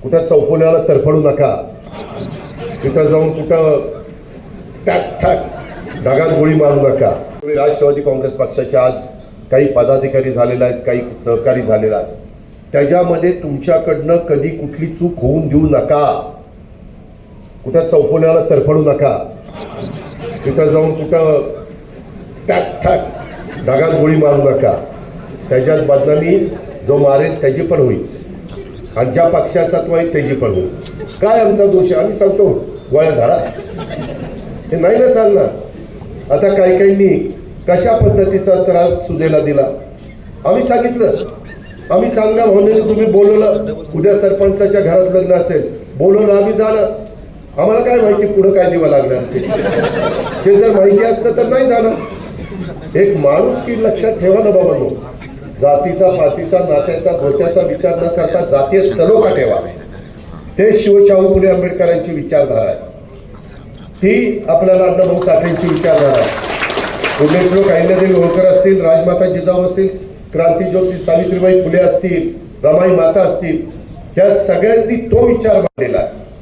कुठं चौफुल्याला तरफडू नका, तिथं जाऊन कुठं टाक ठाक ढगात गोळी मारू नका. राष्ट्रवादी काँग्रेस पक्षाचे आज काही पदाधिकारी झालेले आहेत, काही सहकारी झालेले आहेत. त्याच्यामध्ये तुमच्याकडनं कधी कुठली चूक होऊन देऊ नका. कुठं चौफुल्याला तरफडू नका, तिथं जाऊन कुठं टाक ठाक ढगात गोळी मारू नका. त्याच्यात बदनामी जो मारेल त्याची पण होईल आणि ज्या पक्षाचा तो आहे त्याची पण होईल. काय आमचा दोष आहे? आम्ही सांगतो गोळ्या झाडा, हे नाही ना चालणार. आता काही काहींनी कशा पद्धतीचा त्रास सुनेला दिला, आम्ही सांगितलं. आम्ही चांगल्या भावनेने तुम्ही बोलवलं, उद्या सरपंचाच्या घरात लग्न असेल, बोलवलं, आम्ही झालं. आम्हाला काय माहिती पुढं काय दिवं लागणार ते जर माहिती असतं तर नाही झालं. एक माणूस की लक्षात ठेवा ना बाबांनो, जातीचा पातीचा नात्याचा गोत्याचा विचार न करता जातीय सलोखा ठेवा. हे शिवशाहू फुले आंबेडकरांची विचारधारा आहे, ती आपल्याला अण्णाभाऊ साठेंची विचारधारा आहे. पुण्यश्लोक अहिल्यादेवी होळकर असतील, राजमाता जिजाऊ असतील, क्रांतीज्योती सावित्रीबाई फुले असतील, रमाई माता असतील, या सगळ्यांनी तो विचार मांडलेला आहे.